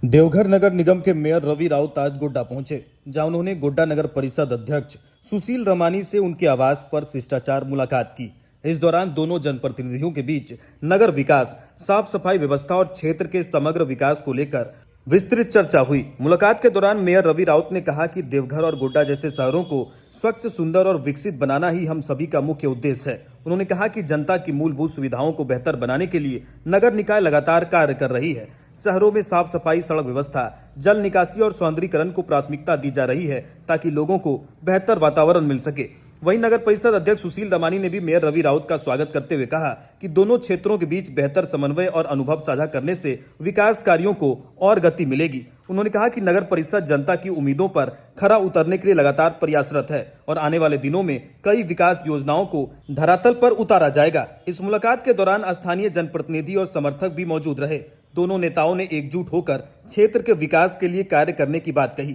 देवघर नगर निगम के मेयर रवि राउत आज गोड्डा पहुंचे, जहां उन्होंने गोड्डा नगर परिषद अध्यक्ष सुशील रमानी से उनके आवास पर शिष्टाचार मुलाकात की। इस दौरान दोनों जनप्रतिनिधियों के बीच नगर विकास, साफ सफाई व्यवस्था और क्षेत्र के समग्र विकास को लेकर विस्तृत चर्चा हुई। मुलाकात के दौरान मेयर रवि राउत ने कहा कि देवघर और गोड्डा जैसे शहरों को स्वच्छ, सुंदर और विकसित बनाना ही हम सभी का मुख्य उद्देश्य है। उन्होंने कहा कि जनता की मूलभूत सुविधाओं को बेहतर बनाने के लिए नगर निकाय लगातार कार्य कर रही है। शहरों में साफ सफाई, सड़क व्यवस्था, जल निकासी और सौंदर्यीकरण को प्राथमिकता दी जा रही है ताकि लोगों को बेहतर वातावरण मिल सके। वहीं नगर परिषद अध्यक्ष सुशील रमानी ने भी मेयर रवि राउत का स्वागत करते हुए कहा कि दोनों क्षेत्रों के बीच बेहतर समन्वय और अनुभव साझा करने से विकास कार्यों को और गति मिलेगी। उन्होंने कहा कि नगर परिषद जनता की उम्मीदों पर खरा उतरने के लिए लगातार प्रयासरत है और आने वाले दिनों में कई विकास योजनाओं को धरातल पर उतारा जाएगा। इस मुलाकात के दौरान स्थानीय जनप्रतिनिधि और समर्थक भी मौजूद रहे। दोनों नेताओं ने एकजुट होकर क्षेत्र के विकास के लिए कार्य करने की बात कही।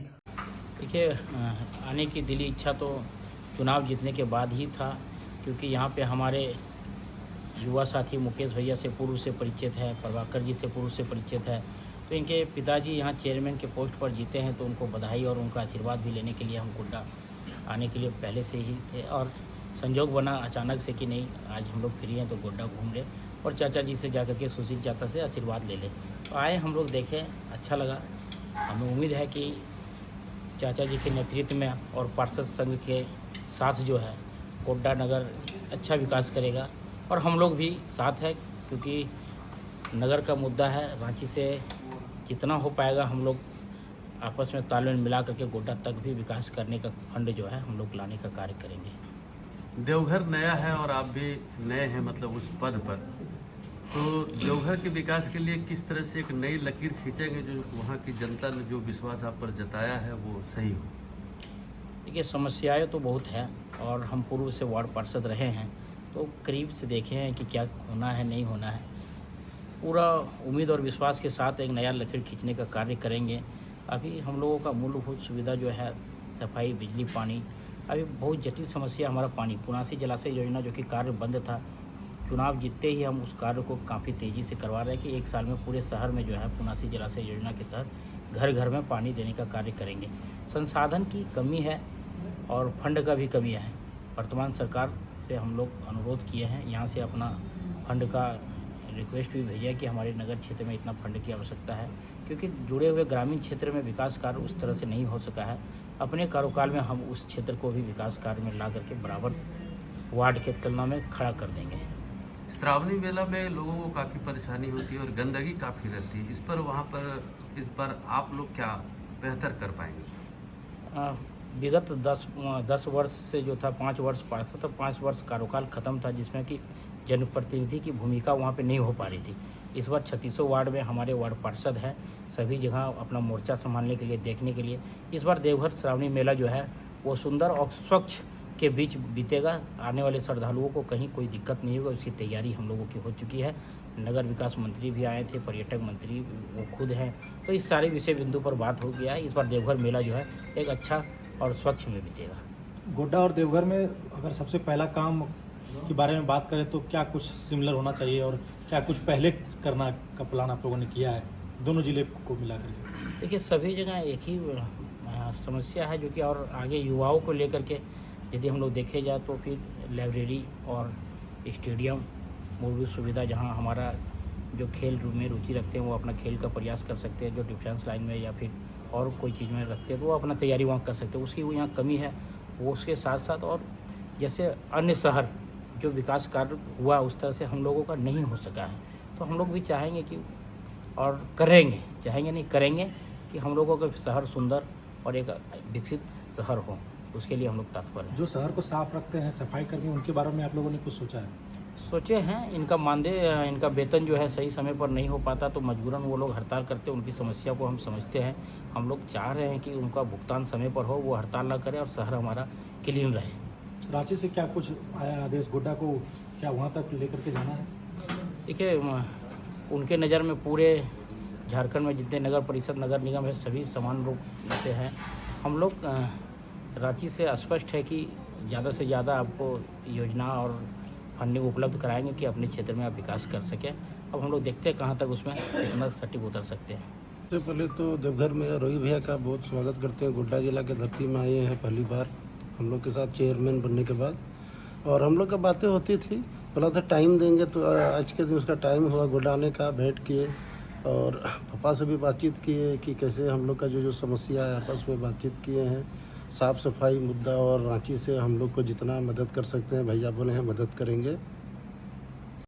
देखिए, आने की दिली इच्छा तो चुनाव जीतने के बाद ही था, क्योंकि यहाँ पे हमारे युवा साथी मुकेश भैया से पूर्व से परिचित है, प्रभाकर जी से पूर्व से परिचित है। तो इनके पिताजी यहाँ चेयरमैन के पोस्ट पर जीते हैं, तो उनको बधाई और उनका आशीर्वाद भी लेने के लिए हम गोड्डा आने के लिए पहले से ही थे। और संजोग बना अचानक से कि नहीं, आज हम लोग फ्री हैं तो गोड्डा घूम ले और चाचा जी से जाकर के सुशील चाचा से आशीर्वाद ले लें। तो आए, हम लोग देखें, अच्छा लगा। हमें उम्मीद है कि चाचा जी के नेतृत्व में और पार्षद संघ के साथ जो है गोड्डा नगर अच्छा विकास करेगा और हम लोग भी साथ हैं, क्योंकि नगर का मुद्दा है। रांची से जितना हो पाएगा हम लोग आपस में तालमेल मिला करके गोड्डा तक भी विकास करने का फंड जो है हम लोग लाने का कार्य करेंगे। देवघर नया है और आप भी नए हैं, मतलब उस पद पर, तो देवघर के विकास के लिए किस तरह से एक नई लकीर खींचेंगे जो वहाँ की जनता ने जो विश्वास आप पर जताया है वो सही हो? देखिए, समस्याएं तो बहुत है और हम पूर्व से वार्ड पार्षद रहे हैं, तो करीब से देखे हैं कि क्या होना है, नहीं होना है। पूरा उम्मीद और विश्वास के साथ एक नया लकीर खींचने का कार्य करेंगे। अभी हम लोगों का मूलभूत सुविधा जो है सफाई, बिजली, पानी, अभी बहुत जटिल समस्या हमारा पानी। पुनासी जलाशय योजना जो कि कार्य बंद था, चुनाव जीतते ही हम उस कार्य को काफ़ी तेज़ी से करवा रहे हैं कि एक साल में पूरे शहर में जो है पुनासी जलाशय योजना के तहत घर घर में पानी देने का कार्य करेंगे। संसाधन की कमी है और फंड का भी कमी है। वर्तमान सरकार से हम लोग अनुरोध किए हैं, यहाँ से अपना फंड का रिक्वेस्ट भी भेजा है कि हमारे नगर क्षेत्र में इतना फंड की आवश्यकता है, क्योंकि जुड़े हुए ग्रामीण क्षेत्र में विकास कार्य उस तरह से नहीं हो सका है। अपने कार्यकाल में हम उस क्षेत्र को भी विकास कार्य में ला करके बराबर वार्ड के तुलना में खड़ा कर देंगे। श्रावणी मेला में लोगों को काफ़ी परेशानी होती है और गंदगी काफ़ी रहती है। इस पर इस पर आप लोग क्या बेहतर कर पाएंगे? विगत 10 वर्ष से जो था 5 वर्ष पार्षद था, 5 वर्ष कार्यकाल खत्म था, जिसमें कि जनप्रतिनिधि की भूमिका वहाँ पे नहीं हो पा रही थी। इस बार 3600 वार्ड में हमारे वार्ड पार्षद हैं, सभी जगह अपना मोर्चा संभालने के लिए, देखने के लिए। इस बार देवघर श्रावणी मेला जो है वो सुंदर और स्वच्छ के बीच बीतेगा। आने वाले श्रद्धालुओं को कहीं कोई दिक्कत नहीं होगा, उसकी तैयारी हम लोगों की हो चुकी है। नगर विकास मंत्री भी आए थे, पर्यटक मंत्री वो खुद हैं, तो इस सारे विषय बिंदु पर बात हो गया है। इस बार देवघर मेला जो है एक अच्छा और स्वच्छ में बीतेगा। गोड्डा और देवघर में अगर सबसे पहला काम के बारे में बात करें तो क्या कुछ सिमिलर होना चाहिए और क्या कुछ पहले करना का प्लान आप लोगों ने किया है दोनों जिले को मिलाकर? देखिए, सभी जगह एक ही समस्या है, जो कि और आगे युवाओं को लेकर के यदि हम लोग देखे जाए तो फिर लाइब्रेरी और स्टेडियम, मूलभूत सुविधा, जहां हमारा जो खेल में रुचि रखते हैं वो अपना खेल का प्रयास कर सकते हैं। जो डिफेंस लाइन में या फिर और कोई चीज़ में रखते हैं तो वो अपना तैयारी वहाँ कर सकते हैं। उसकी वो यहाँ कमी है। वो उसके साथ साथ और जैसे अन्य शहर जो विकास कार्य हुआ उस तरह से हम लोगों का नहीं हो सका है, तो हम लोग भी चाहेंगे कि और करेंगे, चाहेंगे नहीं करेंगे कि हम लोगों का शहर सुंदर और एक विकसित शहर हो। उसके लिए हम लोग तत्पर हैं। जो शहर को साफ रखते हैं, सफाई करते हैं, उनके बारे में आप लोगों ने कुछ सोचा है? सोचे हैं। इनका मानदेय, इनका वेतन जो है सही समय पर नहीं हो पाता, तो मजबूरन वो लोग हड़ताल करते हैं। उनकी समस्या को हम समझते हैं। हम लोग चाह रहे हैं कि उनका भुगतान समय पर हो, वो हड़ताल ना करें और शहर हमारा क्लीन रहे। रांची से क्या कुछ आया आदेश गोड्डा को, क्या वहाँ तक लेकर के जाना है? देखिए, उनके नज़र में पूरे झारखंड में जितने नगर परिषद, नगर निगम है, सभी समान रूप से हैं। हम लोग रांची से स्पष्ट है कि ज़्यादा से ज़्यादा आपको योजना और फंडिंग उपलब्ध कराएंगे कि अपने क्षेत्र में आप विकास कर सकें। अब हम लोग देखते हैं कहाँ तक उसमें कितना सटीक उतर सकते हैं। सबसे पहले तो देवघर में रोही भैया का बहुत स्वागत करते हैं। गोड्डा जिला के धरती में आए हैं पहली बार हम लोग के साथ चेयरमैन बनने के बाद, और हम लोग का बातें होती थी। बोला था टाइम देंगे, तो आज के दिन उसका टाइम हुआ। गोड्डा आने का भेंट किए और पापा से भी बातचीत किए कि कैसे हम लोग का जो समस्या है आपस में बातचीत किए हैं। साफ़ सफाई मुद्दा और रांची से हम लोग को जितना मदद कर सकते हैं भैया बोले हैं मदद करेंगे।